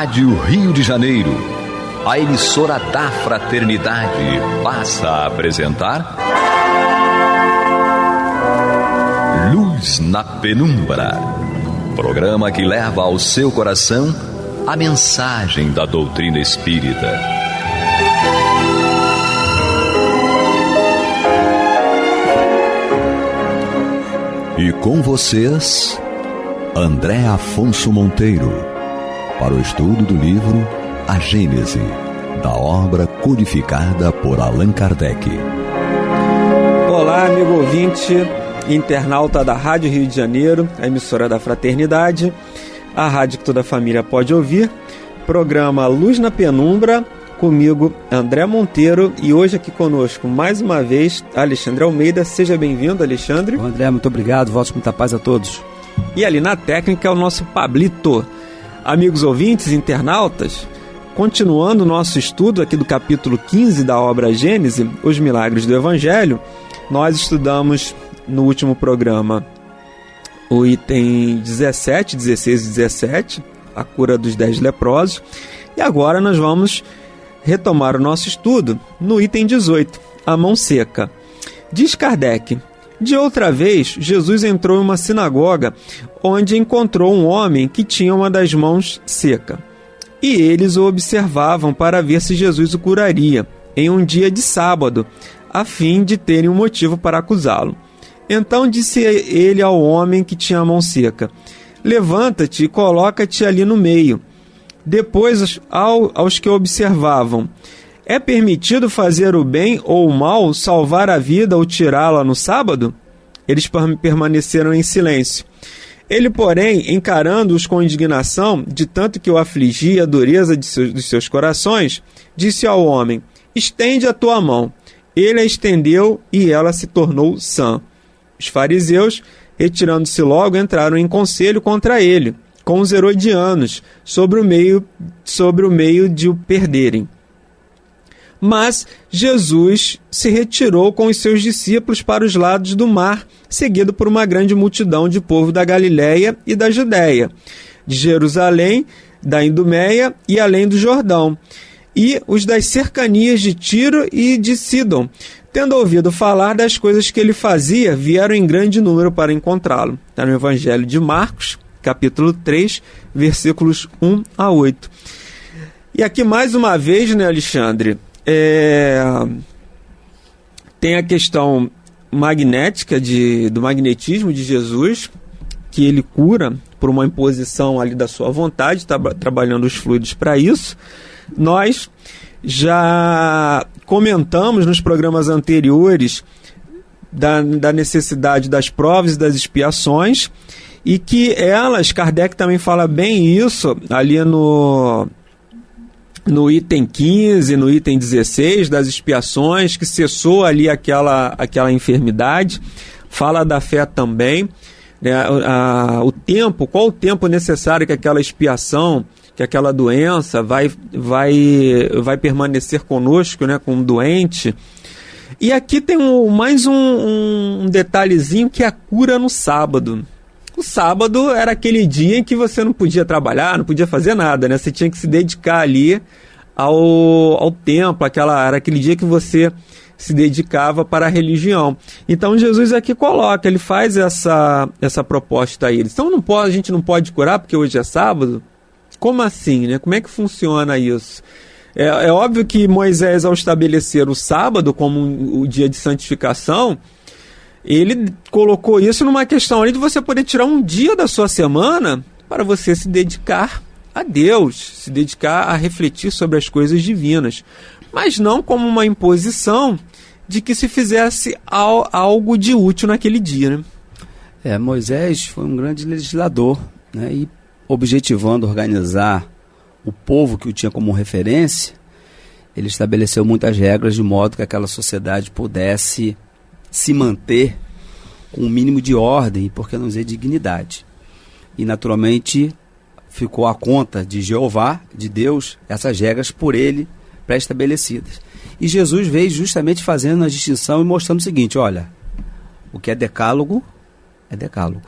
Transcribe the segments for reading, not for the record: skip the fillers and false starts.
Rádio Rio de Janeiro, a emissora da Fraternidade, passa a apresentar Luz na Penumbra, programa que leva ao seu coração a mensagem da doutrina espírita. E com vocês, André Afonso Monteiro, para o estudo do livro A Gênese, da obra codificada por Allan Kardec. Olá, amigo ouvinte, internauta da Rádio Rio de Janeiro, a emissora da Fraternidade, a rádio que toda a família pode ouvir, programa Luz na Penumbra, comigo, André Monteiro, e hoje aqui conosco, mais uma vez, Alexandre Almeida. Seja bem-vindo, Alexandre. Bom, André, muito obrigado, votos com muita paz a todos. E ali na técnica é o nosso Pablito. Amigos ouvintes, internautas, continuando o nosso estudo aqui do capítulo 15 da obra Gênese, Os Milagres do Evangelho, nós estudamos no último programa o item 17, 16 e 17, a cura dos 10 leprosos, e agora nós vamos retomar o nosso estudo no item 18, a mão seca. Diz Kardec: de outra vez, Jesus entrou em uma sinagoga onde encontrou um homem que tinha uma das mãos seca. E eles o observavam para ver se Jesus o curaria em um dia de sábado, a fim de terem um motivo para acusá-lo. Então disse ele ao homem que tinha a mão seca: levanta-te e coloca-te ali no meio. Depois, aos que observavam: é permitido fazer o bem ou o mal, salvar a vida ou tirá-la no sábado? Eles permaneceram em silêncio. Ele, porém, encarando-os com indignação, de tanto que o afligia a dureza dos seus corações, disse ao homem: estende a tua mão. Ele a estendeu e ela se tornou sã. Os fariseus, retirando-se logo, entraram em conselho contra ele, com os herodianos, sobre o meio de o perderem. Mas Jesus se retirou com os seus discípulos para os lados do mar, seguido por uma grande multidão de povo da Galiléia e da Judéia, de Jerusalém, da Idumeia e além do Jordão, e os das cercanias de Tiro e de Sidom. Tendo ouvido falar das coisas que ele fazia, vieram em grande número para encontrá-lo. Está no Evangelho de Marcos, capítulo 3, versículos 1 a 8. E aqui mais uma vez, né, Alexandre, tem a questão magnética do magnetismo de Jesus, que ele cura por uma imposição ali da sua vontade, trabalhando os fluidos para isso. Nós já comentamos nos programas anteriores da necessidade das provas e das expiações, e que elas, Kardec também fala bem isso ali no item 15, no item 16 das expiações, que cessou ali aquela enfermidade. Fala da fé também, né? Qual o tempo necessário que aquela expiação, que aquela doença vai permanecer conosco, né, com o doente. E aqui tem mais um detalhezinho, que é a cura no sábado. O sábado era aquele dia em que você não podia trabalhar, não podia fazer nada, né? Você tinha que se dedicar ali ao templo, era aquele dia que você se dedicava para a religião. Então Jesus aqui ele faz essa proposta a eles. Então a gente não pode curar porque hoje é sábado? Como assim, né? Como é que funciona isso? É óbvio que Moisés, ao estabelecer o sábado como o dia de santificação, ele colocou isso numa questão ali de você poder tirar um dia da sua semana para você se dedicar a Deus, se dedicar a refletir sobre as coisas divinas, mas não como uma imposição de que se fizesse algo de útil naquele dia, né? Moisés foi um grande legislador, né? E objetivando organizar o povo que o tinha como referência, ele estabeleceu muitas regras de modo que aquela sociedade pudesse se manter com um mínimo de ordem e, por que não dizer, dignidade. E, naturalmente, ficou à conta de Jeová, de Deus, essas regras por ele pré-estabelecidas. E Jesus veio justamente fazendo a distinção e mostrando o seguinte: olha, o que é decálogo, é decálogo.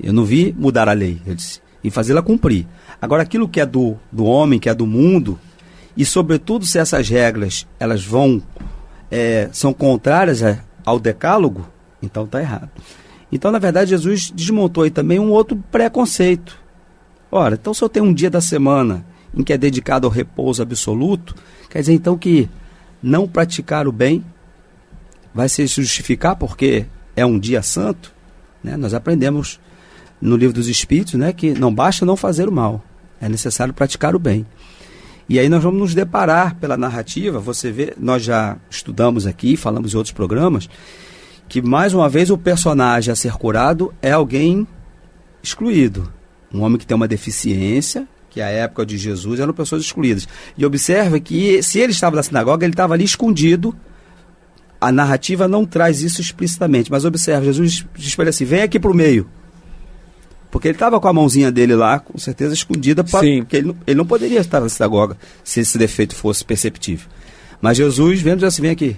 Eu não vi mudar a lei, eu disse, e fazê-la cumprir. Agora, aquilo que é do homem, que é do mundo, e sobretudo se essas regras elas são contrárias ao decálogo, então está errado. Então, na verdade, Jesus desmontou aí também um outro preconceito. Ora, então se eu tenho um dia da semana em que é dedicado ao repouso absoluto, quer dizer então que não praticar o bem vai se justificar porque é um dia santo, né? Nós aprendemos no Livro dos Espíritos, né, que não basta não fazer o mal, é necessário praticar o bem. E aí nós vamos nos deparar pela narrativa, você vê, nós já estudamos aqui, falamos em outros programas, que mais uma vez o personagem a ser curado é alguém excluído. Um homem que tem uma deficiência, que à época de Jesus eram pessoas excluídas. E observe que se ele estava na sinagoga, ele estava ali escondido. A narrativa não traz isso explicitamente, mas observe, Jesus diz para ele assim, vem aqui para o meio. Porque ele estava com a mãozinha dele lá, com certeza escondida, porque ele não poderia estar na sinagoga se esse defeito fosse perceptível. Mas Jesus, vendo, diz assim, vem aqui,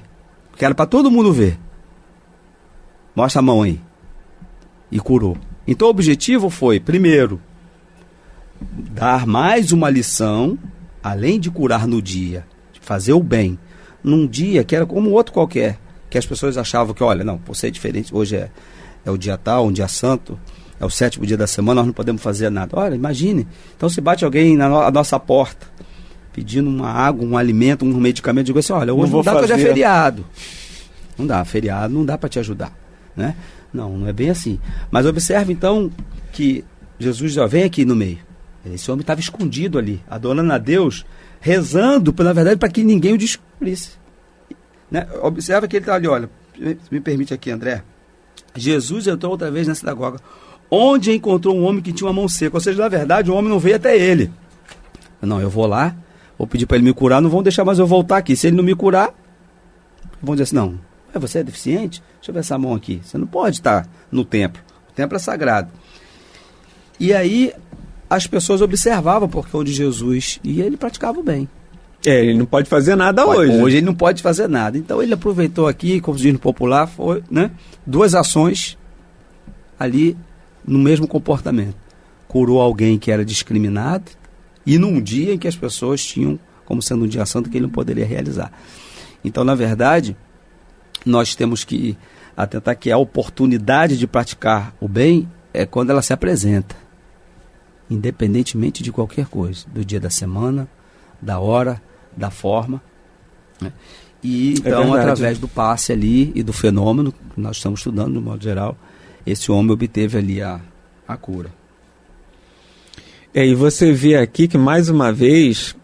que era para todo mundo ver. Mostra a mão aí. E curou. Então o objetivo foi, primeiro, dar mais uma lição, além de curar no dia, de fazer o bem, num dia que era como outro qualquer, que as pessoas achavam que, olha, não, você é diferente, hoje é o dia tal, um dia santo, é o 7º dia da semana, nós não podemos fazer nada. Olha, imagine, então se bate alguém na nossa porta, pedindo uma água, um alimento, um medicamento, digo assim, olha, hoje não dá porque hoje é feriado. Não dá, feriado não dá para te ajudar, né? Não é bem assim. Mas observe então que Jesus já vem aqui no meio. Esse homem estava escondido ali, adorando a Deus, rezando, na verdade, para que ninguém o descobrisse. Né? Observa que ele está ali, olha, me permite aqui, André. Jesus entrou outra vez na sinagoga, onde encontrou um homem que tinha uma mão seca. Ou seja, na verdade, o homem não veio até ele. Não, eu vou lá, vou pedir para ele me curar, não vão deixar mais eu voltar aqui. Se ele não me curar, vão dizer assim, não, você é deficiente? Deixa eu ver essa mão aqui. Você não pode estar no templo. O templo é sagrado. E aí as pessoas observavam porque onde Jesus ia, ele praticava o bem. Ele não pode fazer nada hoje. Hoje ele não pode fazer nada. Então ele aproveitou aqui, como diz no popular, foi, né, 2 ações ali no mesmo comportamento. Curou alguém que era discriminado e num dia em que as pessoas tinham como sendo um dia santo que ele não poderia realizar. Então, na verdade, nós temos que atentar que a oportunidade de praticar o bem é quando ela se apresenta, independentemente de qualquer coisa, do dia da semana, da hora, da forma, né? E então, através do passe ali e do fenômeno que nós estamos estudando, de modo geral, esse homem obteve ali a cura. E você vê aqui que, mais uma vez,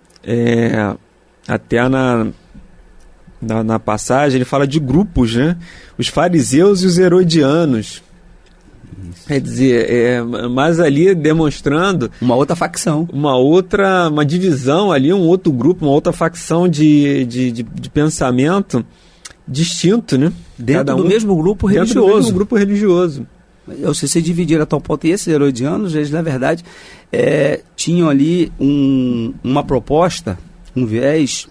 até na passagem, ele fala de grupos, né? Os fariseus e os herodianos. Isso. Quer dizer, mas ali demonstrando... uma outra facção. Uma divisão ali, um outro grupo, uma outra facção de pensamento distinto, né? Dentro do mesmo grupo religioso. Dentro do mesmo grupo religioso. Se você dividir a tal ponto, e esses herodianos, eles, na verdade, tinham ali uma proposta, um viés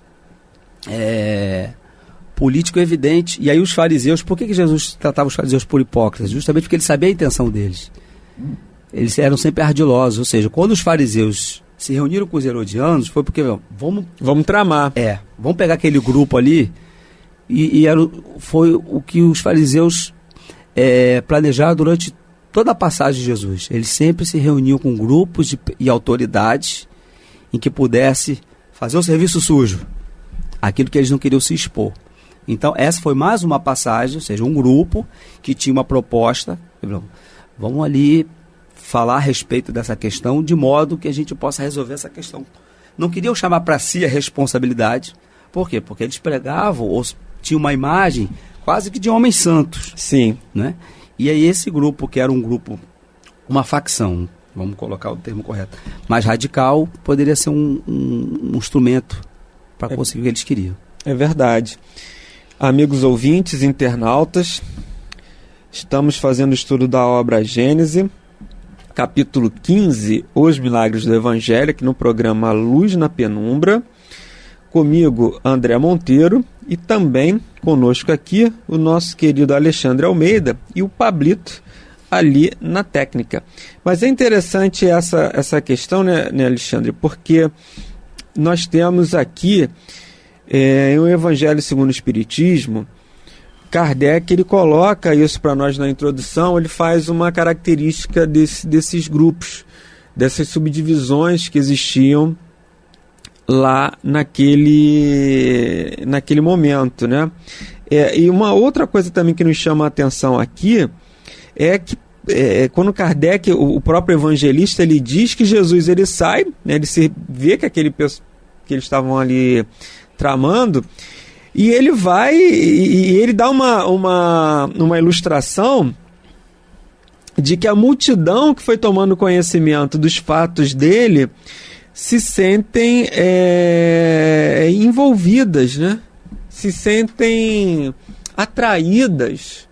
político evidente. E aí os fariseus, por que Jesus tratava os fariseus por hipócritas? Justamente porque ele sabia a intenção deles. Eles eram sempre ardilosos, ou seja, quando os fariseus se reuniram com os herodianos, foi porque, vamos tramar. Vamos pegar aquele grupo ali, foi o que os fariseus planejaram durante toda a passagem de Jesus. Eles sempre se reuniam com grupos e autoridades em que pudesse fazer o serviço sujo, aquilo que eles não queriam se expor. Então essa foi mais uma passagem, ou seja, um grupo que tinha uma proposta, vamos ali falar a respeito dessa questão, de modo que a gente possa resolver essa questão. Não queriam chamar para si a responsabilidade. Por quê? Porque eles pregavam, ou tinham uma imagem quase que de homens santos. Sim. Né? E aí esse grupo, que era um grupo, uma facção, vamos colocar o termo correto, mais radical, poderia ser um instrumento para conseguir o que eles queriam. É verdade. Amigos ouvintes, internautas, estamos fazendo o estudo da obra Gênese, capítulo 15, Os Milagres do Evangelho, aqui no programa Luz na Penumbra. Comigo, André Monteiro, e também conosco aqui o nosso querido Alexandre Almeida e o Pablito, ali na técnica. Mas é interessante essa questão, né, Alexandre? Porque nós temos aqui, em O Evangelho segundo o Espiritismo, Kardec ele coloca isso para nós na introdução, ele faz uma característica desses grupos, dessas subdivisões que existiam lá naquele momento, né? E uma outra coisa também que nos chama a atenção aqui é que quando Kardec, o próprio evangelista, ele diz que Jesus ele sai, né, ele se vê que que eles estavam ali tramando, e ele vai e ele dá uma ilustração de que a multidão que foi tomando conhecimento dos fatos dele se sentem envolvidas, né? Se sentem atraídas,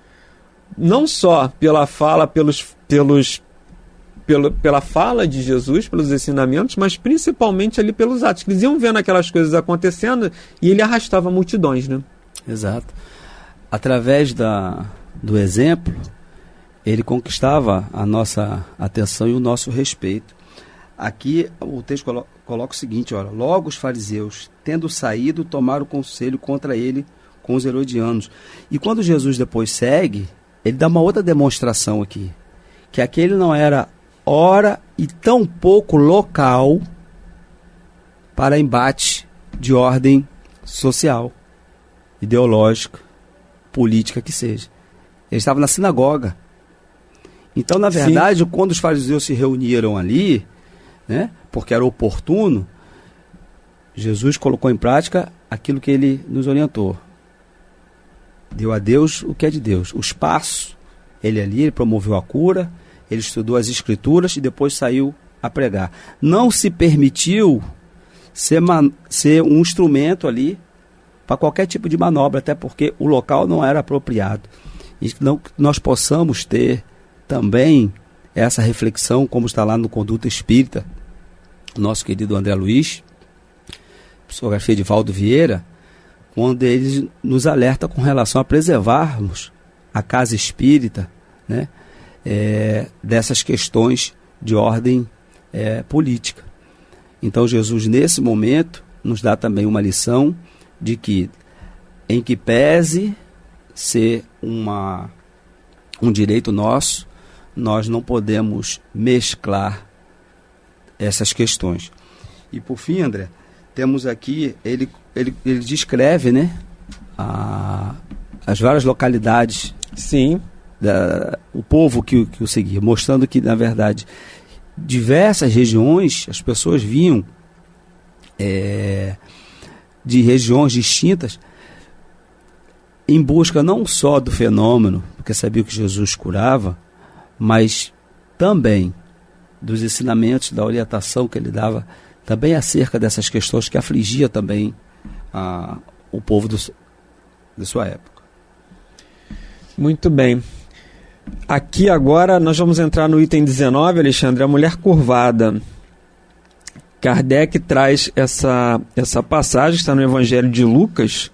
não só pela fala, pela fala de Jesus, pelos ensinamentos, mas principalmente ali pelos atos. Eles iam vendo aquelas coisas acontecendo e ele arrastava multidões, né? Exato. Através do exemplo, ele conquistava a nossa atenção e o nosso respeito. Aqui o texto coloca o seguinte, olha, logo os fariseus, tendo saído, tomaram conselho contra ele com os herodianos. E quando Jesus depois segue, ele dá uma outra demonstração aqui, que aquele não era hora e tão pouco local para embate de ordem social, ideológica, política que seja. Ele estava na sinagoga. Então, na verdade, sim, quando os fariseus se reuniram ali, né, porque era oportuno, Jesus colocou em prática aquilo que ele nos orientou. Deu a Deus o que é de Deus. O espaço, ele promoveu a cura, ele estudou as escrituras e depois saiu a pregar. Não se permitiu ser um instrumento ali para qualquer tipo de manobra, até porque o local não era apropriado. E não que nós possamos ter também essa reflexão, como está lá no Conduta Espírita, nosso querido André Luiz, psicografia de Valdo Vieira, quando ele nos alerta com relação a preservarmos a casa espírita, né, dessas questões de ordem política. Então Jesus, nesse momento, nos dá também uma lição de que, em que pese ser um direito nosso, nós não podemos mesclar essas questões. E por fim, André, temos aqui, ele descreve, né, as várias localidades, sim, o povo que o seguia, mostrando que, na verdade, diversas regiões, as pessoas vinham de regiões distintas em busca não só do fenômeno, porque sabia que Jesus curava, mas também dos ensinamentos, da orientação que ele dava, também acerca dessas questões que afligia também o povo de sua época. Muito bem. Aqui agora nós vamos entrar no item 19, Alexandre, a mulher curvada. Kardec traz essa passagem, está no Evangelho de Lucas,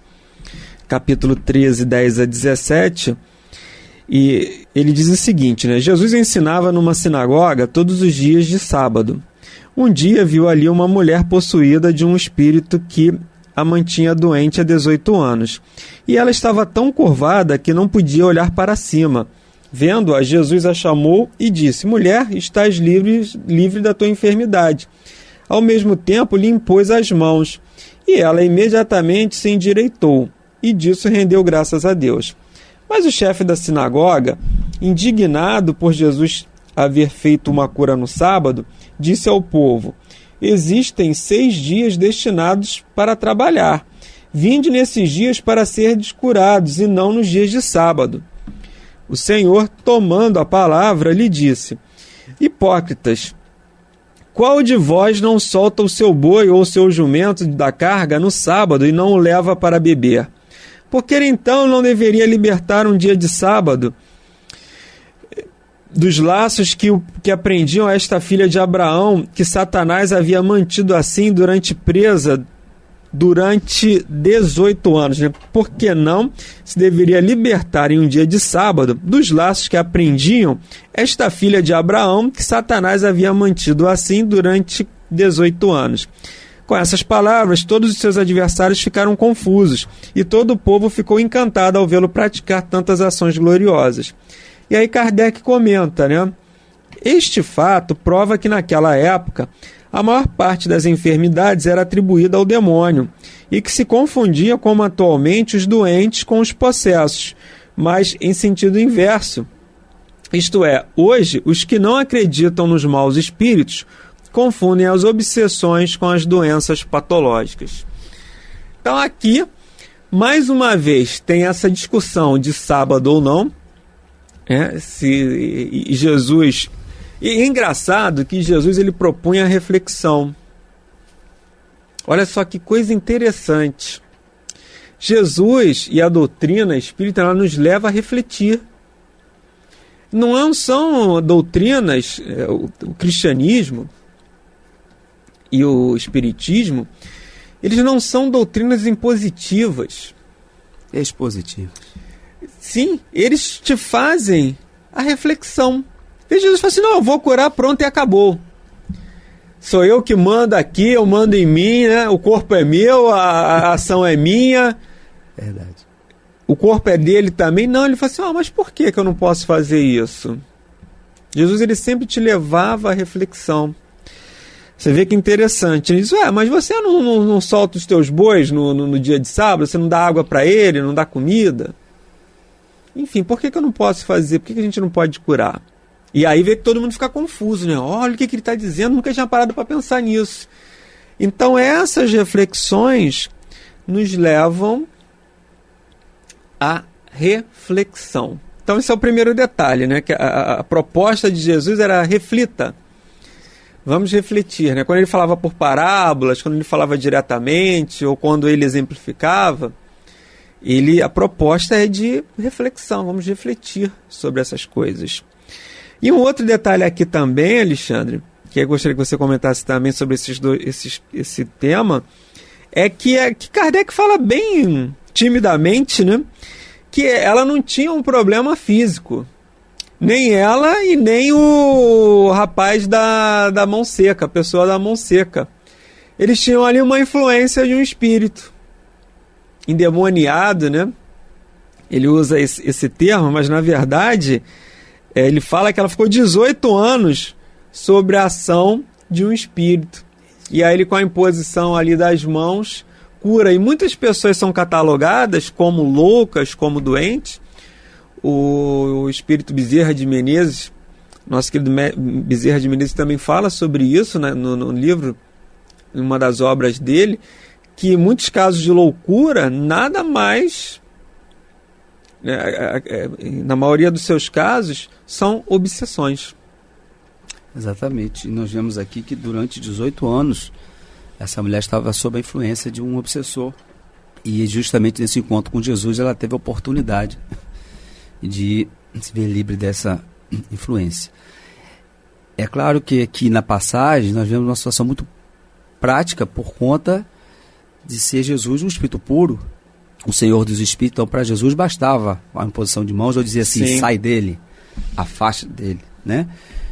capítulo 13, 10 a 17, e ele diz o seguinte, né? Jesus ensinava numa sinagoga todos os dias de sábado. Um dia viu ali uma mulher possuída de um espírito que a mantinha doente há 18 anos. E ela estava tão curvada que não podia olhar para cima. Vendo-a, Jesus a chamou e disse: mulher, estás livre da tua enfermidade. Ao mesmo tempo lhe impôs as mãos, e ela imediatamente se endireitou, e disso rendeu graças a Deus. Mas o chefe da sinagoga, indignado por Jesus haver feito uma cura no sábado, disse ao povo: existem 6 dias destinados para trabalhar. Vinde nesses dias para serdes curados, e não nos dias de sábado. O Senhor, tomando a palavra, lhe disse: hipócritas, qual de vós não solta o seu boi ou o seu jumento da carga no sábado e não o leva para beber? Porque ele então não deveria libertar um dia de sábado dos laços que aprendiam a esta filha de Abraão, que Satanás havia mantido assim durante presa durante 18 anos, né? Por que não se deveria libertar em um dia de sábado dos laços que aprendiam esta filha de Abraão, que Satanás havia mantido assim durante 18 anos? Com essas palavras, todos os seus adversários ficaram confusos e todo o povo ficou encantado ao vê-lo praticar tantas ações gloriosas. E aí Kardec comenta, né? Este fato prova que naquela época a maior parte das enfermidades era atribuída ao demônio e que se confundia, como atualmente, os doentes com os possessos, mas em sentido inverso. Isto é, hoje, os que não acreditam nos maus espíritos confundem as obsessões com as doenças patológicas. Então aqui, mais uma vez, tem essa discussão de sábado ou não, se Jesus... E é engraçado que Jesus ele propõe a reflexão. Olha só que coisa interessante. Jesus e a doutrina espírita ela nos leva a refletir. Não são doutrinas, o cristianismo e o espiritismo, eles não são doutrinas impositivas. Expositivas. Sim, eles te fazem a reflexão. E Jesus fala assim, não, eu vou curar, pronto e acabou. Sou eu que mando aqui, eu mando em mim, né? O corpo é meu, a ação é minha. Verdade. O corpo é dele também. Não, ele fala assim, mas por que eu não posso fazer isso? Jesus ele sempre te levava à reflexão. Você vê que interessante. Ele diz, mas você não solta os teus bois no dia de sábado? Você não dá água para ele, não dá comida? Enfim, por que eu não posso fazer? Por que a gente não pode curar? E aí vê que todo mundo fica confuso, né? Olha o que ele está dizendo, nunca tinha parado para pensar nisso. Então essas reflexões nos levam à reflexão. Então esse é o primeiro detalhe, né? Que a proposta de Jesus era reflita. Vamos refletir, né? Quando ele falava por parábolas, quando ele falava diretamente, ou quando ele exemplificava, a proposta é de reflexão, vamos refletir sobre essas coisas. E um outro detalhe aqui também, Alexandre, que eu gostaria que você comentasse também sobre esse tema, é que Kardec fala bem timidamente, né? Que ela não tinha um problema físico. Nem ela e nem o rapaz da mão seca, a pessoa da mão seca. Eles tinham ali uma influência de um espírito endemoniado, né? Ele usa esse termo, mas na verdade... ele fala que ela ficou 18 anos sob a ação de um espírito. E aí ele, com a imposição ali das mãos, cura. E muitas pessoas são catalogadas como loucas, como doentes. O espírito Bezerra de Menezes, nosso querido Bezerra de Menezes também fala sobre isso, né, no livro, em uma das obras dele, que muitos casos de loucura, nada mais... na maioria dos seus casos, são obsessões. Exatamente. E nós vemos aqui que durante 18 anos essa mulher estava sob a influência de um obsessor. E justamente nesse encontro com Jesus ela teve a oportunidade de se ver livre dessa influência. É claro que aqui na passagem nós vemos uma situação muito prática por conta de ser Jesus um espírito puro, o Senhor dos Espíritos. Então para Jesus bastava a imposição de mãos ou dizer assim, sim, sai dele, afaste dele, né?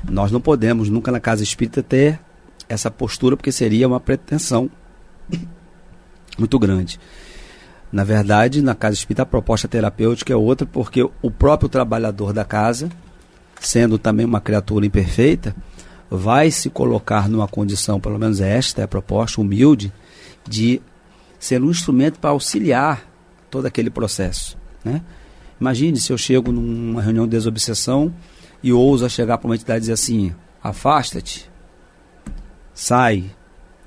Nós não podemos nunca na casa espírita ter essa postura, porque seria uma pretensão muito grande. Na verdade, na casa espírita a proposta terapêutica é outra, porque o próprio trabalhador da casa, sendo também uma criatura imperfeita, vai se colocar numa condição, pelo menos esta é a proposta, humilde, de ser um instrumento para auxiliar todo aquele processo, né? Imagine se eu chego numa reunião de desobsessão e ouso chegar para uma entidade e dizer assim, afasta-te, sai.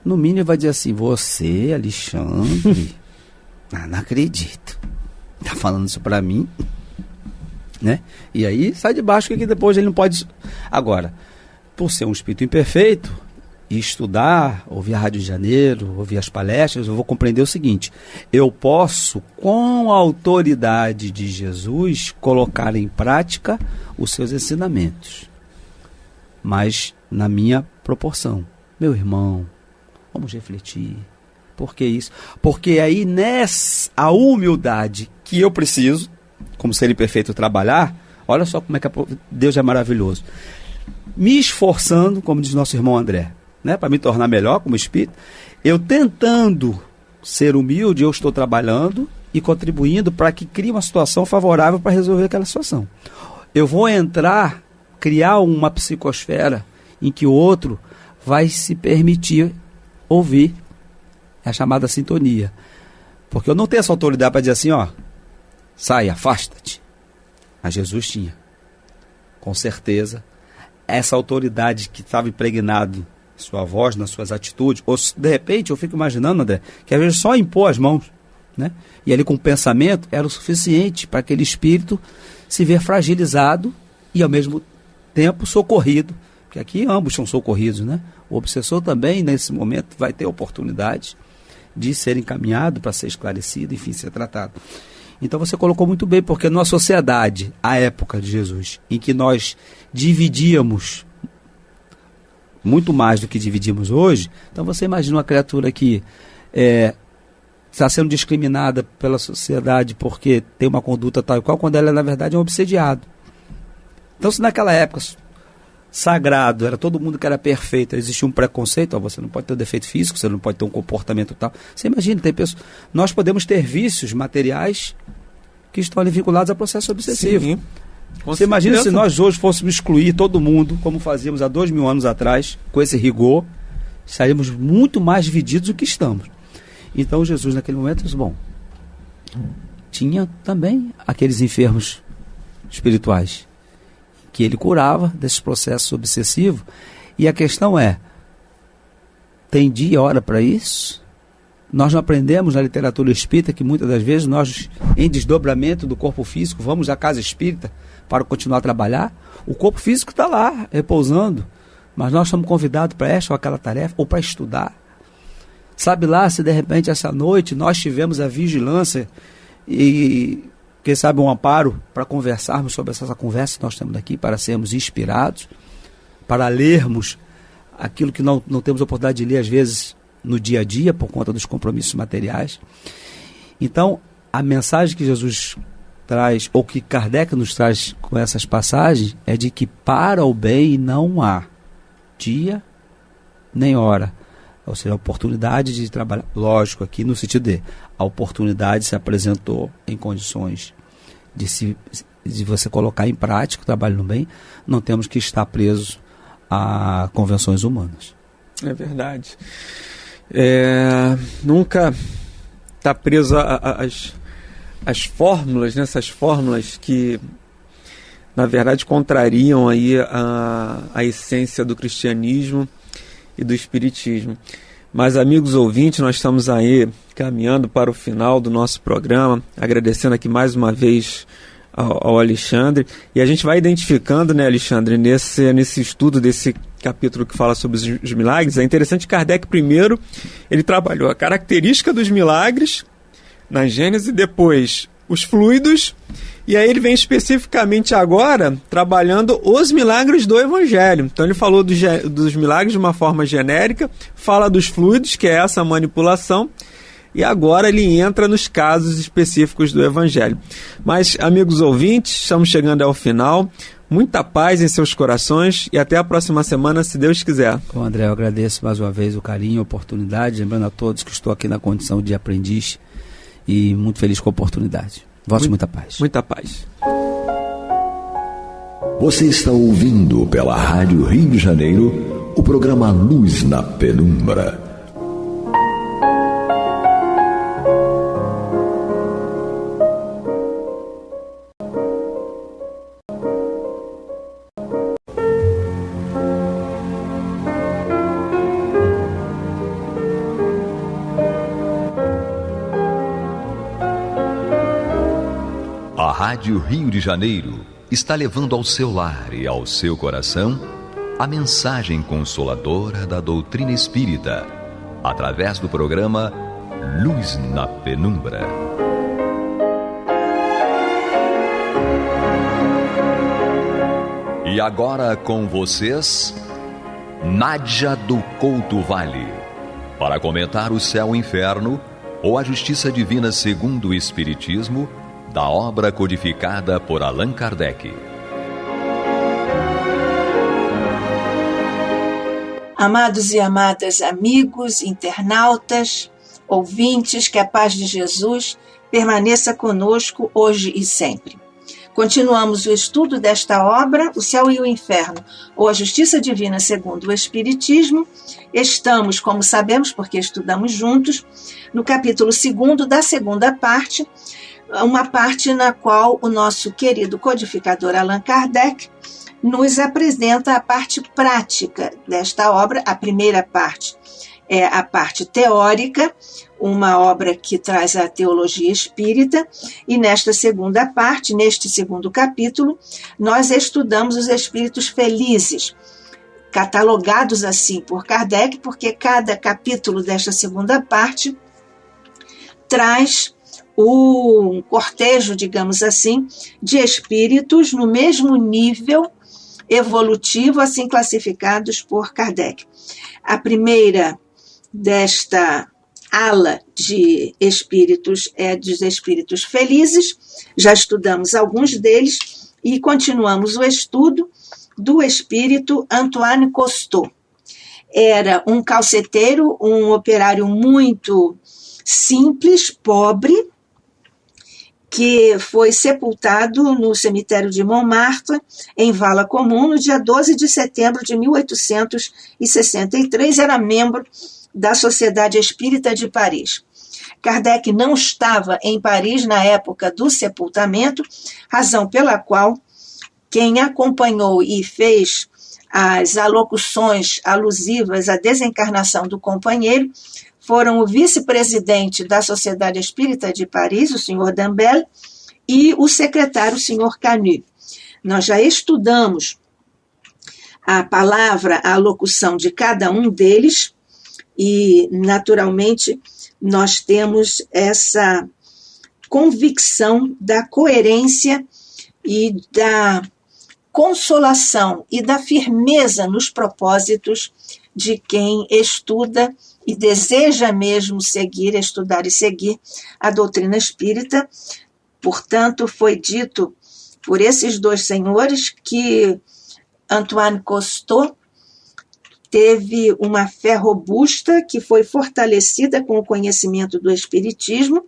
No mínimo vai dizer assim, você, Alexandre, não acredito, tá falando isso para mim, né? E aí sai de baixo, que depois ele não pode... Agora, por ser um espírito imperfeito, e estudar, ouvir a Rádio de Janeiro, ouvir as palestras, eu vou compreender o seguinte, eu posso, com a autoridade de Jesus, colocar em prática os seus ensinamentos, mas na minha proporção. Meu irmão, vamos refletir, Por que isso? Porque aí a humildade que eu preciso, como ser perfeito, trabalhar, olha só como é que Deus é maravilhoso. Me esforçando, como diz nosso irmão André, né, para me tornar melhor como espírito, eu tentando ser humilde, eu estou trabalhando e contribuindo para que crie uma situação favorável para resolver aquela situação. Eu vou criar uma psicosfera em que o outro vai se permitir ouvir a chamada sintonia. Porque eu não tenho essa autoridade para dizer assim, sai, afasta-te. Mas Jesus tinha, com certeza, essa autoridade que estava impregnado em sua voz, nas suas atitudes. Ou, de repente, eu fico imaginando, André, que às vezes só impor as mãos, né? E ali com o pensamento era o suficiente para aquele espírito se ver fragilizado e ao mesmo tempo socorrido, porque aqui ambos são socorridos, né? O obsessor também nesse momento vai ter oportunidade de ser encaminhado para ser esclarecido, enfim, ser tratado. Então você colocou muito bem, porque numa sociedade, à época de Jesus, em que nós dividíamos muito mais do que dividimos hoje, então você imagina uma criatura que está sendo discriminada pela sociedade porque tem uma conduta tal e qual, quando ela na verdade é um obsediado. Então se naquela época sagrado, era todo mundo que era perfeito, existia um preconceito, você não pode ter um defeito físico, você não pode ter um comportamento tal. Você imagina, tem pessoas, nós podemos ter vícios materiais que estão ali vinculados a processo obsessivo. Sim. Você imagina se nós hoje fôssemos excluir todo mundo, como fazíamos há 2000 anos atrás, com esse rigor, estaríamos muito mais divididos do que estamos. Então Jesus naquele momento disse, tinha também aqueles enfermos espirituais que ele curava desses processos obsessivos, e a questão tem dia e hora para isso? Nós não aprendemos na literatura espírita que muitas das vezes nós, em desdobramento do corpo físico, vamos à casa espírita para continuar a trabalhar? O corpo físico está lá, repousando, mas nós somos convidados para esta ou aquela tarefa, ou para estudar. Sabe lá se de repente essa noite nós tivemos a vigilância e, quem sabe, um amparo para conversarmos sobre essa conversa que nós temos aqui, para sermos inspirados, para lermos aquilo que não temos a oportunidade de ler às vezes no dia a dia, por conta dos compromissos materiais. Então, a mensagem que Jesus traz, ou que Kardec nos traz com essas passagens, é de que para o bem não há dia nem hora. Ou seja, a oportunidade de trabalhar, lógico, aqui no sentido de a oportunidade se apresentou em condições de você colocar em prática o trabalho no bem, não temos que estar presos a convenções humanas. É verdade. Nunca está preso às fórmulas, essas fórmulas que na verdade contrariam aí a essência do cristianismo e do espiritismo. Mas, amigos ouvintes, nós estamos aí caminhando para o final do nosso programa, agradecendo aqui mais uma vez ao Alexandre, e a gente vai identificando, né, Alexandre, nesse estudo desse capítulo que fala sobre os milagres. É interessante que Kardec primeiro ele trabalhou a característica dos milagres na Gênese, depois os fluidos, e aí ele vem especificamente agora trabalhando os milagres do Evangelho. Então ele falou dos milagres de uma forma genérica, fala dos fluidos, que é essa manipulação, e agora ele entra nos casos específicos do Evangelho. Mas, amigos ouvintes, estamos chegando ao final. Muita paz em seus corações e até a próxima semana, se Deus quiser. Bom, André, eu agradeço mais uma vez o carinho, a oportunidade, lembrando a todos que estou aqui na condição de aprendiz e muito feliz com a oportunidade. Volte muita paz. Muita paz. Você está ouvindo pela Rádio Rio de Janeiro o programa Luz na Penumbra. A Rádio Rio de Janeiro está levando ao seu lar e ao seu coração a mensagem consoladora da doutrina espírita, através do programa Luz na Penumbra. E agora com vocês, Nádia do Couto Vale, para comentar o céu e o inferno ou a justiça divina segundo o Espiritismo, da obra codificada por Allan Kardec. Amados e amadas amigos, internautas, ouvintes, que a paz de Jesus permaneça conosco hoje e sempre. Continuamos o estudo desta obra, O Céu e o Inferno, ou a Justiça Divina segundo o Espiritismo. Estamos, como sabemos, porque estudamos juntos, no capítulo 2º da segunda parte, uma parte na qual o nosso querido codificador Allan Kardec nos apresenta a parte prática desta obra. A primeira parte é a parte teórica, uma obra que traz a teologia espírita, e nesta segunda parte, neste segundo capítulo, nós estudamos os espíritos felizes, catalogados assim por Kardec, porque cada capítulo desta segunda parte traz um cortejo, digamos assim, de espíritos no mesmo nível evolutivo, assim classificados por Kardec. A primeira desta ala de espíritos é dos espíritos felizes, já estudamos alguns deles e continuamos o estudo do espírito Antoine Cousteau. Era um calceteiro, um operário muito simples, pobre, que foi sepultado no cemitério de Montmartre, em vala comum, no dia 12 de setembro de 1863, era membro da Sociedade Espírita de Paris. Kardec não estava em Paris na época do sepultamento, razão pela qual quem acompanhou e fez as alocuções alusivas à desencarnação do companheiro foram o vice-presidente da Sociedade Espírita de Paris, o Sr. Dambel, e o secretário, o Sr. Canu. Nós já estudamos a palavra, a alocução de cada um deles, e, naturalmente, nós temos essa convicção da coerência e da consolação e da firmeza nos propósitos de quem estuda e deseja mesmo seguir, estudar e seguir a doutrina espírita. Portanto, foi dito por esses dois senhores que Antoine Cousteau teve uma fé robusta que foi fortalecida com o conhecimento do espiritismo,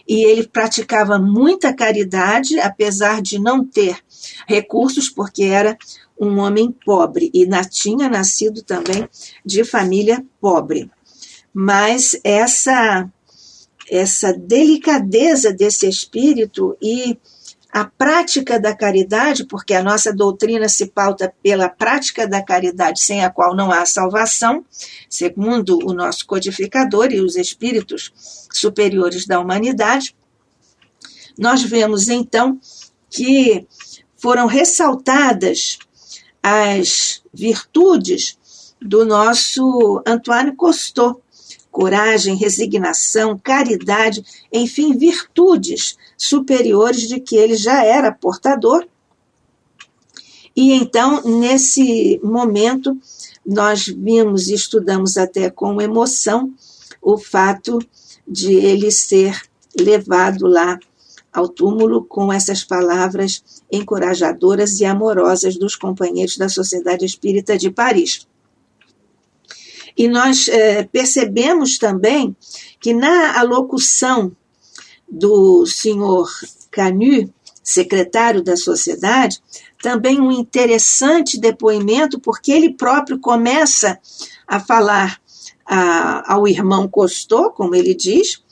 e ele praticava muita caridade, apesar de não ter recursos, porque era um homem pobre e tinha nascido também de família pobre. Mas essa delicadeza desse espírito e a prática da caridade, porque a nossa doutrina se pauta pela prática da caridade, sem a qual não há salvação, segundo o nosso codificador e os espíritos superiores da humanidade, nós vemos então que foram ressaltadas as virtudes do nosso Antoine Cousteau: coragem, resignação, caridade, enfim, virtudes superiores de que ele já era portador. E então, nesse momento, nós vimos e estudamos até com emoção o fato de ele ser levado lá ao túmulo com essas palavras encorajadoras e amorosas dos companheiros da Sociedade Espírita de Paris. E nós percebemos também que na alocução do senhor Canu, secretário da sociedade, também um interessante depoimento, porque ele próprio começa a falar ao irmão Cousteau, como ele diz.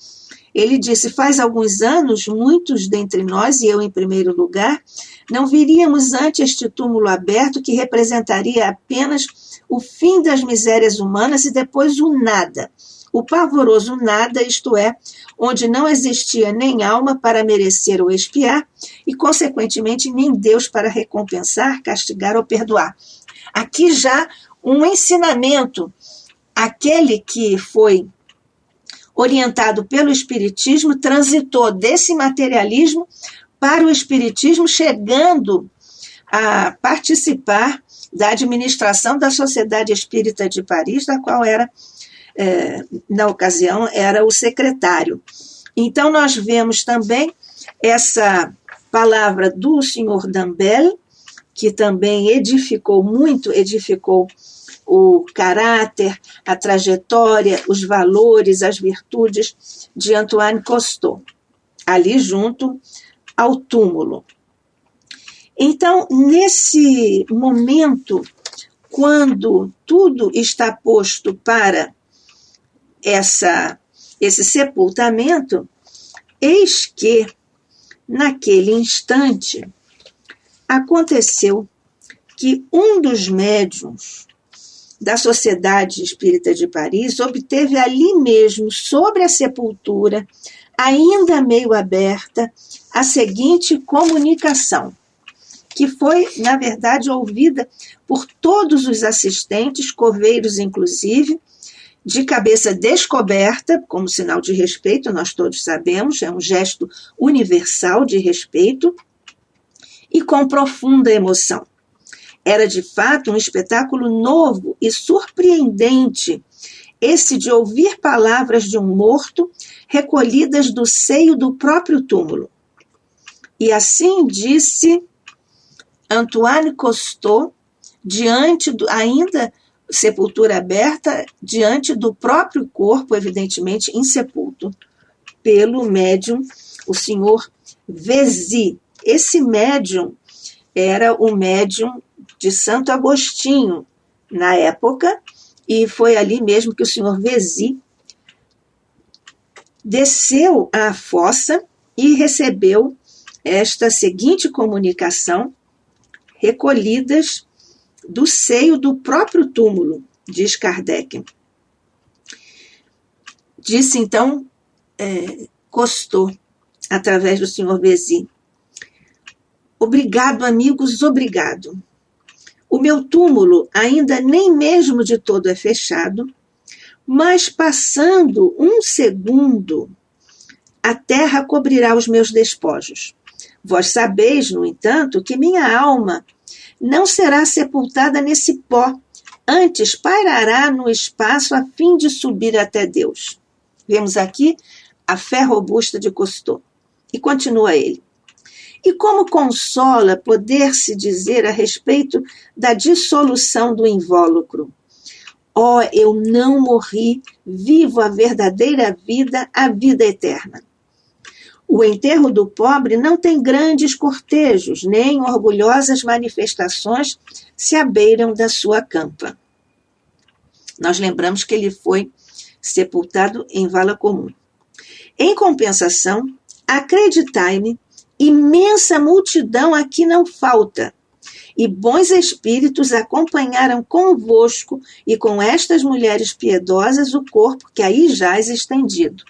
Ele disse: faz alguns anos, muitos dentre nós, e eu em primeiro lugar, não viríamos ante este túmulo aberto que representaria apenas o fim das misérias humanas e depois o nada, o pavoroso nada, isto é, onde não existia nem alma para merecer ou expiar e, consequentemente, nem Deus para recompensar, castigar ou perdoar. Aqui já um ensinamento, aquele que foi orientado pelo Espiritismo, transitou desse materialismo para o Espiritismo, chegando a participar da administração da Sociedade Espírita de Paris, da qual era na ocasião, era o secretário. Então, nós vemos também essa palavra do senhor Dambel, que também edificou o caráter, a trajetória, os valores, as virtudes de Antoine Costot, ali junto ao túmulo. Então, nesse momento, quando tudo está posto para esse sepultamento, eis que, naquele instante, aconteceu que um dos médiuns da Sociedade Espírita de Paris obteve ali mesmo, sobre a sepultura, ainda meio aberta, a seguinte comunicação, que foi, na verdade, ouvida por todos os assistentes, coveiros inclusive, de cabeça descoberta, como sinal de respeito, nós todos sabemos, é um gesto universal de respeito, e com profunda emoção. Era, de fato, um espetáculo novo e surpreendente, esse de ouvir palavras de um morto recolhidas do seio do próprio túmulo. E assim disse Antoine Costot, ainda sepultura aberta, diante do próprio corpo, evidentemente insepulto, pelo médium, o senhor Vézy. Esse médium era o médium de Santo Agostinho, na época, e foi ali mesmo que o senhor Vézy desceu à fossa e recebeu esta seguinte comunicação, recolhidas do seio do próprio túmulo, diz Kardec. Disse então Costot, através do senhor Vézy: obrigado, amigos, obrigado. O meu túmulo ainda nem mesmo de todo é fechado, mas passando um segundo, a terra cobrirá os meus despojos. Vós sabeis, no entanto, que minha alma não será sepultada nesse pó, antes pairará no espaço a fim de subir até Deus. Vemos aqui a fé robusta de Costot. E continua ele: e como consola poder-se dizer a respeito da dissolução do invólucro? Ó, eu não morri, vivo a verdadeira vida, a vida eterna. O enterro do pobre não tem grandes cortejos, nem orgulhosas manifestações se abeiram da sua campa. Nós lembramos que ele foi sepultado em vala comum. Em compensação, acreditai-me, imensa multidão aqui não falta, e bons espíritos acompanharam convosco e com estas mulheres piedosas o corpo que aí jaz estendido.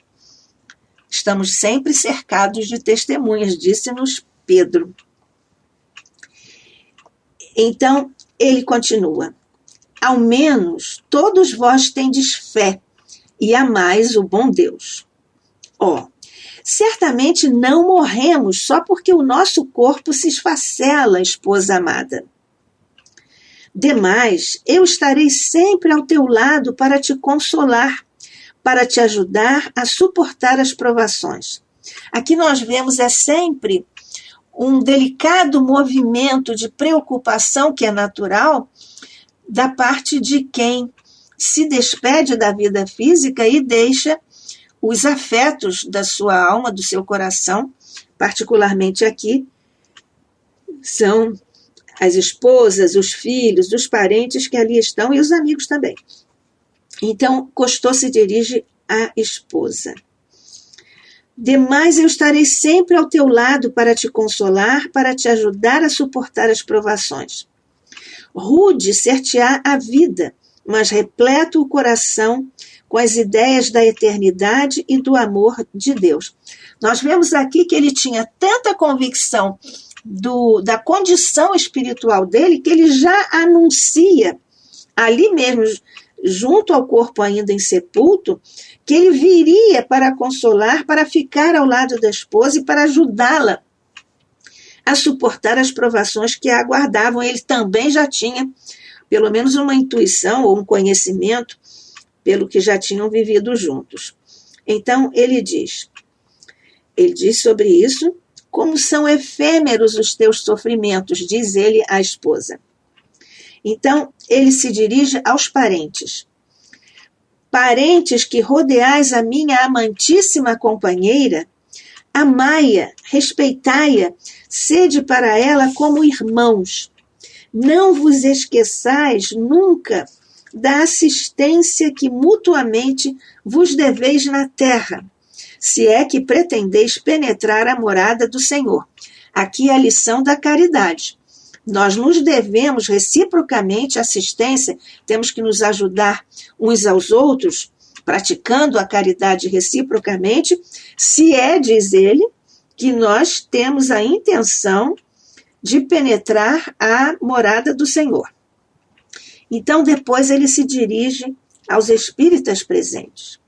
Estamos sempre cercados de testemunhas, disse-nos Pedro. Então, ele continua: ao menos todos vós tendes fé e amais o bom Deus. Certamente não morremos só porque o nosso corpo se esfacela, esposa amada. Demais, eu estarei sempre ao teu lado para te consolar, para te ajudar a suportar as provações. Aqui nós vemos sempre um delicado movimento de preocupação que é natural da parte de quem se despede da vida física e deixa os afetos da sua alma, do seu coração, particularmente aqui, são as esposas, os filhos, os parentes que ali estão e os amigos também. Então, Costot se dirige à esposa. Demais eu estarei sempre ao teu lado para te consolar, para te ajudar a suportar as provações. Rude ser-te-á a vida, mas repleto o coração com as ideias da eternidade e do amor de Deus. Nós vemos aqui que ele tinha tanta convicção da condição espiritual dele, que ele já anuncia, ali mesmo, junto ao corpo ainda insepulto, que ele viria para consolar, para ficar ao lado da esposa e para ajudá-la a suportar as provações que a aguardavam. Ele também já tinha, pelo menos, uma intuição ou um conhecimento pelo que já tinham vivido juntos. Então, ele diz sobre isso: como são efêmeros os teus sofrimentos, diz ele à esposa. Então, ele se dirige aos parentes. Parentes que rodeais a minha amantíssima companheira, amai-a, respeitai-a, sede para ela como irmãos. Não vos esqueçais nunca da assistência que mutuamente vos deveis na terra, se é que pretendeis penetrar a morada do Senhor. Aqui é a lição da caridade. Nós nos devemos reciprocamente assistência, temos que nos ajudar uns aos outros, praticando a caridade reciprocamente, se é, diz ele, que nós temos a intenção de penetrar a morada do Senhor. Então, depois ele se dirige aos espíritas presentes.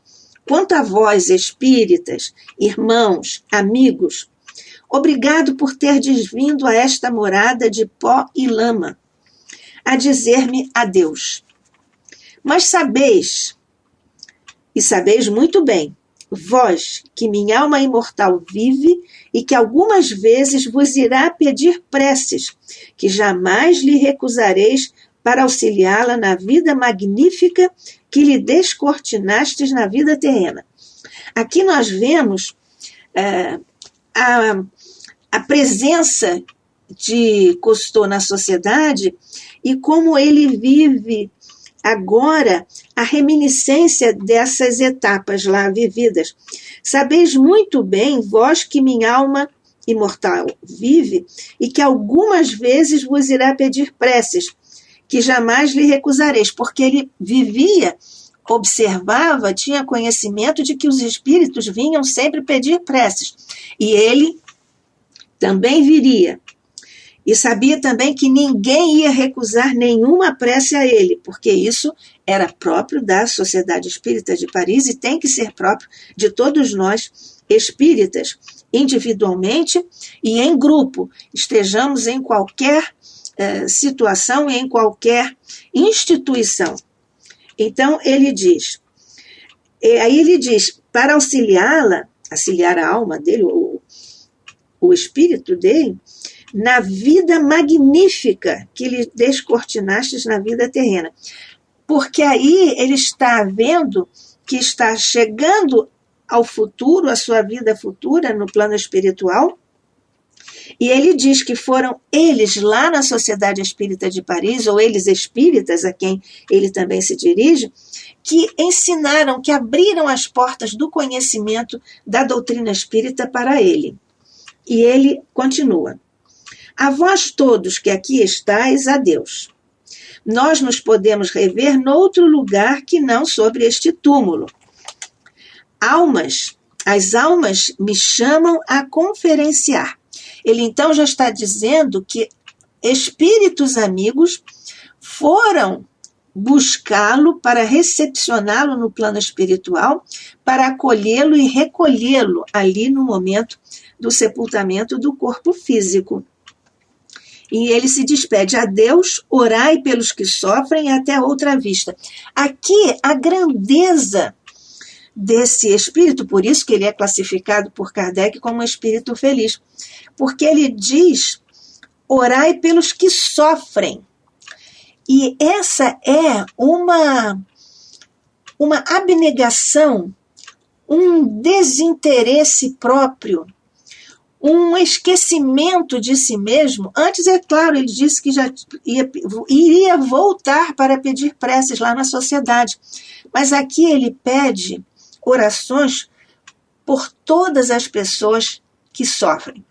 Quanto a vós, espíritas, irmãos, amigos, obrigado por terdes vindo a esta morada de pó e lama, a dizer-me adeus. Mas sabeis, e sabeis muito bem, vós, que minha alma imortal vive e que algumas vezes vos irá pedir preces, que jamais lhe recusareis para auxiliá-la na vida magnífica que lhe descortinastes na vida terrena. Aqui nós vemos a presença de Cousteau na sociedade e como ele vive agora a reminiscência dessas etapas lá vividas. Sabeis muito bem, vós que minha alma imortal vive e que algumas vezes vos irá pedir preces, que jamais lhe recusareis, porque ele vivia, observava, tinha conhecimento de que os espíritos vinham sempre pedir preces, e ele também viria. E sabia também que ninguém ia recusar nenhuma prece a ele, porque isso era próprio da Sociedade Espírita de Paris e tem que ser próprio de todos nós espíritas, individualmente e em grupo, estejamos em qualquer situação e em qualquer instituição. Então, ele diz, para auxiliá-la, auxiliar a alma dele, o espírito dele, na vida magnífica que lhe descortinastes na vida terrena. Porque aí ele está vendo que está chegando ao futuro, a sua vida futura no plano espiritual, e ele diz que foram eles lá na Sociedade Espírita de Paris, ou eles espíritas, a quem ele também se dirige, que ensinaram, que abriram as portas do conhecimento da doutrina espírita para ele. E ele continua: a vós todos que aqui estáis, adeus. Nós nos podemos rever noutro lugar que não sobre este túmulo. As almas me chamam a conferenciar. Ele então já está dizendo que espíritos amigos foram buscá-lo para recepcioná-lo no plano espiritual, para acolhê-lo e recolhê-lo ali no momento do sepultamento do corpo físico. E ele se despede: adeus, orai pelos que sofrem, até outra vista. Aqui a grandeza desse espírito, por isso que ele é classificado por Kardec como um espírito feliz, porque ele diz: orai pelos que sofrem. E essa é uma abnegação, um desinteresse próprio, um esquecimento de si mesmo. Antes, é claro, ele disse que já iria voltar para pedir preces lá na sociedade. Mas aqui ele pede orações por todas as pessoas que sofrem.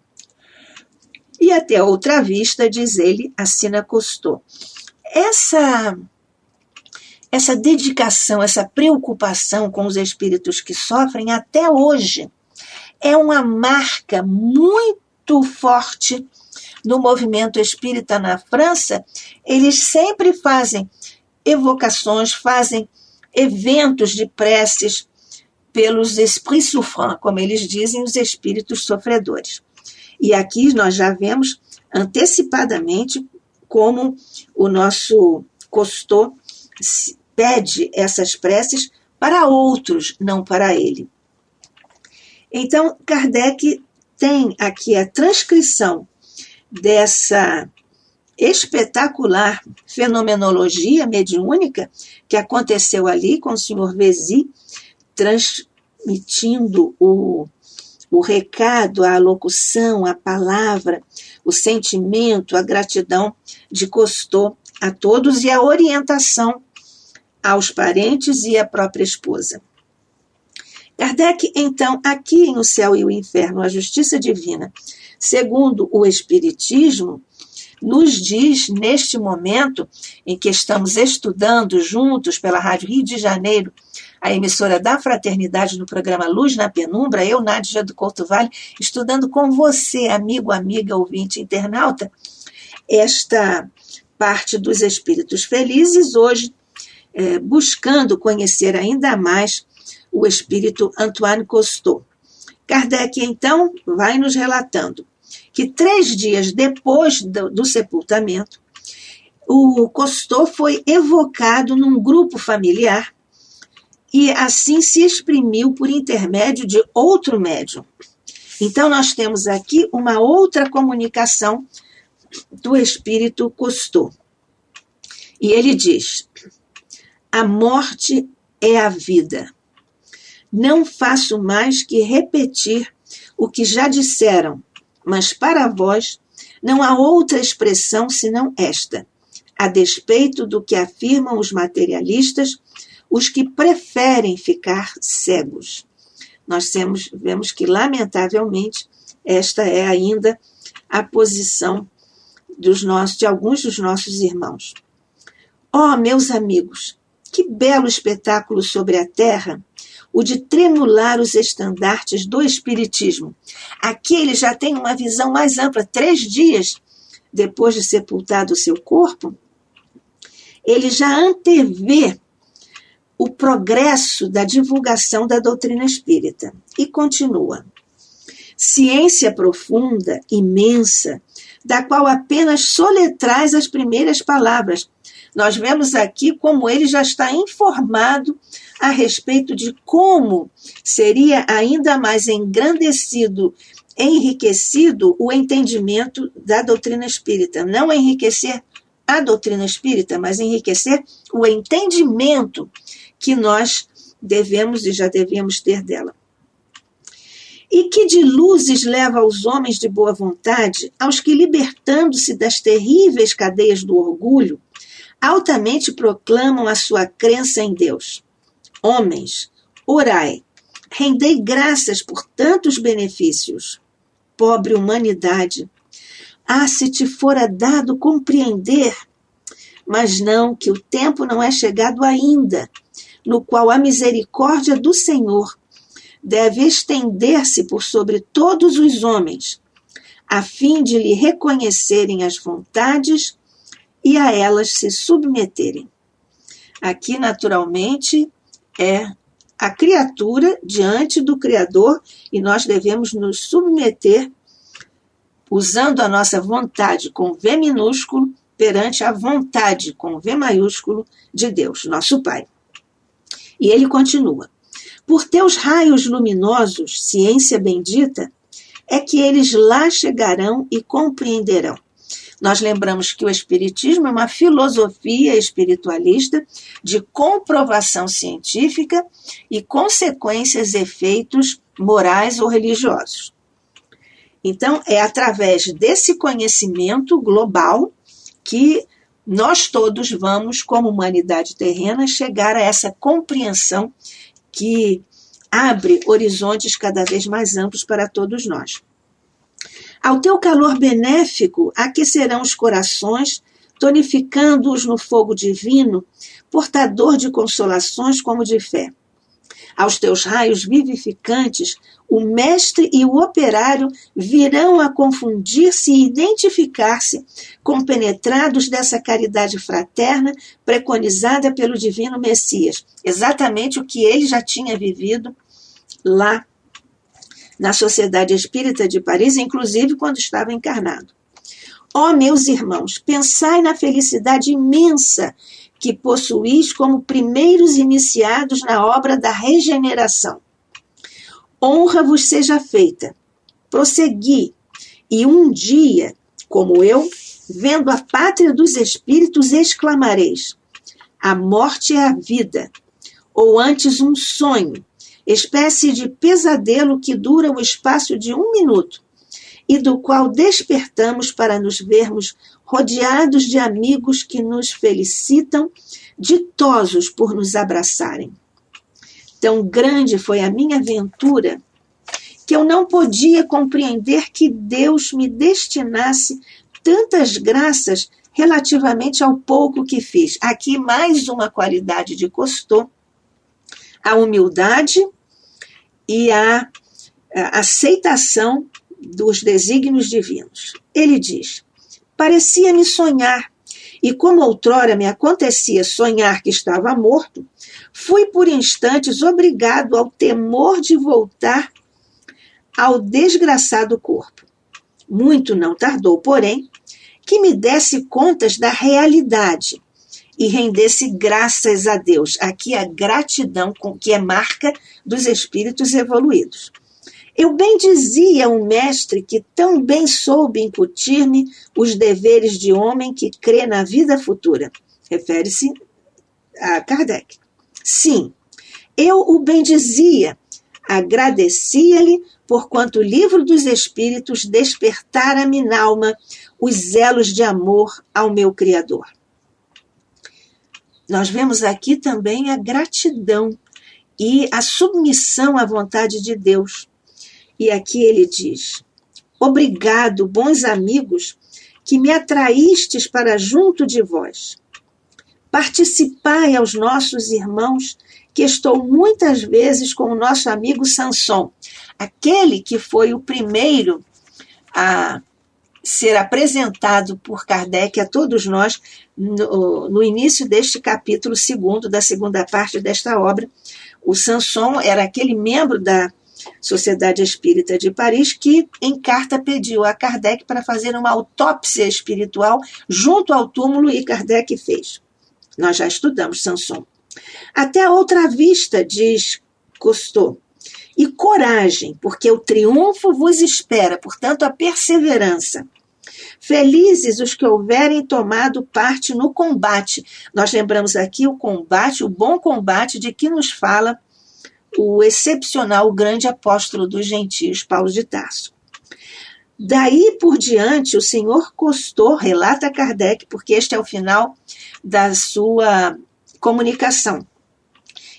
E até outra vista, diz ele, assina Cousteau. Essa dedicação, essa preocupação com os espíritos que sofrem, até hoje, é uma marca muito forte no movimento espírita na França. Eles sempre fazem evocações, fazem eventos de preces pelos esprits souffrants, como eles dizem, os espíritos sofredores. E aqui nós já vemos antecipadamente como o nosso Cousteau pede essas preces para outros, não para ele. Então, Kardec tem aqui a transcrição dessa espetacular fenomenologia mediúnica que aconteceu ali com o Sr. Vézy, transmitindo o recado, a locução, a palavra, o sentimento, a gratidão de Cousteau a todos e a orientação aos parentes e à própria esposa. Kardec, então, aqui em O Céu e o Inferno, a Justiça Divina, segundo o Espiritismo, nos diz, neste momento em que estamos estudando juntos pela Rádio Rio de Janeiro, a emissora da Fraternidade no programa Luz na Penumbra, eu, Nádia do Couto Vale, estudando com você, amigo, amiga, ouvinte, internauta, esta parte dos Espíritos Felizes, hoje buscando conhecer ainda mais o espírito Antoine Cousteau. Kardec, então, vai nos relatando que 3 dias depois do sepultamento, o Cousteau foi evocado num grupo familiar e assim se exprimiu por intermédio de outro médium. Então, nós temos aqui uma outra comunicação do espírito Cousteau. E ele diz: a morte é a vida. Não faço mais que repetir o que já disseram, mas para vós não há outra expressão senão esta, a despeito do que afirmam os materialistas, os que preferem ficar cegos. Nós vemos que, lamentavelmente, esta é ainda a posição de alguns dos nossos irmãos. Oh, meus amigos, que belo espetáculo sobre a terra, o de tremular os estandartes do Espiritismo. Aqui ele já tem uma visão mais ampla. 3 dias depois de sepultado o seu corpo, ele já antevê o progresso da divulgação da doutrina espírita. E continua. Ciência profunda, imensa, da qual apenas soletrais as primeiras palavras. Nós vemos aqui como ele já está informado a respeito de como seria ainda mais engrandecido, enriquecido o entendimento da doutrina espírita. Não enriquecer a doutrina espírita, mas enriquecer o entendimento que nós devemos e já devíamos ter dela. E que de luzes leva aos homens de boa vontade, aos que, libertando-se das terríveis cadeias do orgulho, altamente proclamam a sua crença em Deus. Homens, orai, rendei graças por tantos benefícios. Pobre humanidade, se te fora dado compreender, mas não, que o tempo não é chegado ainda, no qual a misericórdia do Senhor deve estender-se por sobre todos os homens, a fim de lhe reconhecerem as vontades e a elas se submeterem. Aqui, naturalmente, é a criatura diante do Criador e nós devemos nos submeter usando a nossa vontade com V minúsculo perante a vontade com V maiúsculo de Deus, nosso Pai. E ele continua. Por teus raios luminosos, ciência bendita, é que eles lá chegarão e compreenderão. Nós lembramos que o Espiritismo é uma filosofia espiritualista de comprovação científica e consequências, efeitos morais ou religiosos. Então, é através desse conhecimento global que nós todos vamos, como humanidade terrena, chegar a essa compreensão que abre horizontes cada vez mais amplos para todos nós. Ao teu calor benéfico aquecerão os corações, tonificando-os no fogo divino, portador de consolações como de fé. Aos teus raios vivificantes, o mestre e o operário virão a confundir-se e identificar-se, compenetrados dessa caridade fraterna preconizada pelo divino Messias. Exatamente o que ele já tinha vivido lá na Sociedade Espírita de Paris, inclusive quando estava encarnado. Ó meus irmãos, pensai na felicidade imensa que possuís como primeiros iniciados na obra da regeneração. Honra vos seja feita. Prossegui, e um dia, como eu, vendo a pátria dos espíritos, exclamareis: a morte é a vida, ou antes um sonho, espécie de pesadelo que dura o espaço de 1 minuto, e do qual despertamos para nos vermos rodeados de amigos que nos felicitam, ditosos por nos abraçarem. Tão grande foi a minha aventura que eu não podia compreender que Deus me destinasse tantas graças relativamente ao pouco que fiz. Aqui mais uma qualidade de Cousteau: a humildade e a aceitação dos desígnios divinos. Ele diz: parecia-me sonhar, e como outrora me acontecia sonhar que estava morto, fui por instantes obrigado ao temor de voltar ao desgraçado corpo. Muito não tardou, porém, que me desse contas da realidade e rendesse graças a Deus. Aqui a gratidão, que é marca dos espíritos evoluídos. Eu bendizia um mestre que tão bem soube incutir-me os deveres de homem que crê na vida futura. Refere-se a Kardec. Sim, eu o bendizia, agradecia-lhe, porquanto o livro dos Espíritos despertara-me na alma os elos de amor ao meu Criador. Nós vemos aqui também a gratidão e a submissão à vontade de Deus. E aqui ele diz: obrigado, bons amigos, que me atraístes para junto de vós. Participai aos nossos irmãos, que estou muitas vezes com o nosso amigo Sanson, aquele que foi o primeiro a ser apresentado por Kardec a todos nós no início deste capítulo 2º, da segunda parte desta obra. O Sanson era aquele membro da Sociedade Espírita de Paris que, em carta, pediu a Kardec para fazer uma autópsia espiritual junto ao túmulo, e Kardec fez. Nós já estudamos Sanson. Até a outra vista, diz Cousteau, e coragem, porque o triunfo vos espera, portanto, a perseverança. Felizes os que houverem tomado parte no combate. Nós lembramos aqui o combate, o bom combate de que nos fala o excepcional, o grande apóstolo dos gentios, Paulo de Tarso. Daí por diante, o senhor Cousteau relata a Kardec, porque este é o final da sua comunicação.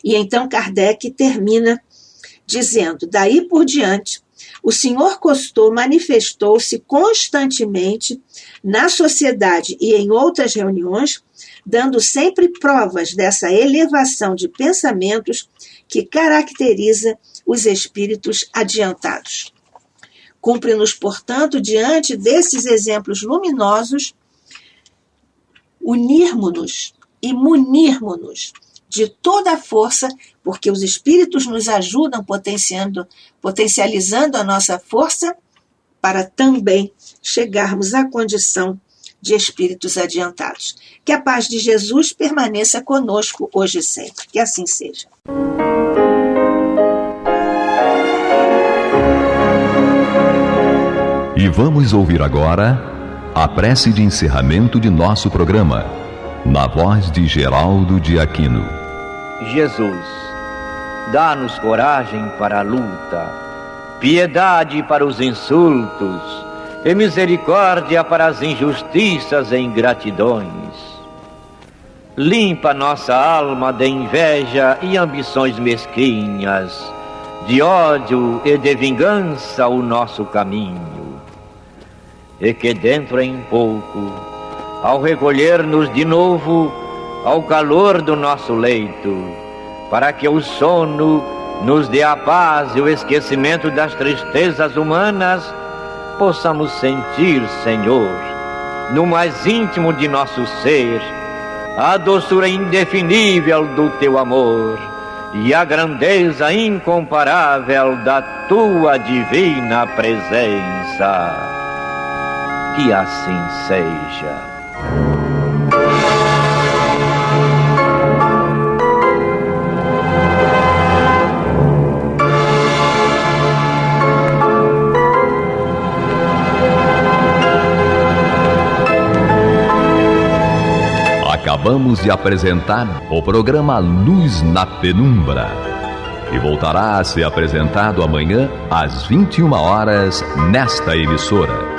E então Kardec termina dizendo: daí por diante, o senhor Cousteau manifestou-se constantemente na sociedade e em outras reuniões, dando sempre provas dessa elevação de pensamentos que caracteriza os espíritos adiantados. Cumpre-nos, portanto, diante desses exemplos luminosos, unirmos-nos e munirmos-nos de toda a força, porque os espíritos nos ajudam potencializando a nossa força para também chegarmos à condição de espíritos adiantados. Que a paz de Jesus permaneça conosco hoje e sempre. Que assim seja. E vamos ouvir agora a prece de encerramento de nosso programa, na voz de Geraldo de Aquino. Jesus, dá-nos coragem para a luta, piedade para os insultos e misericórdia para as injustiças e ingratidões. Limpa nossa alma de inveja e ambições mesquinhas, de ódio e de vingança o nosso caminho. E que dentro em pouco, ao recolher-nos de novo ao calor do nosso leito, para que o sono nos dê a paz e o esquecimento das tristezas humanas, possamos sentir, Senhor, no mais íntimo de nosso ser, a doçura indefinível do Teu amor e a grandeza incomparável da Tua divina presença. Que assim seja. acabamos de apresentar o programa Luz na Penumbra, que voltará a ser apresentado amanhã às 21 horas nesta emissora.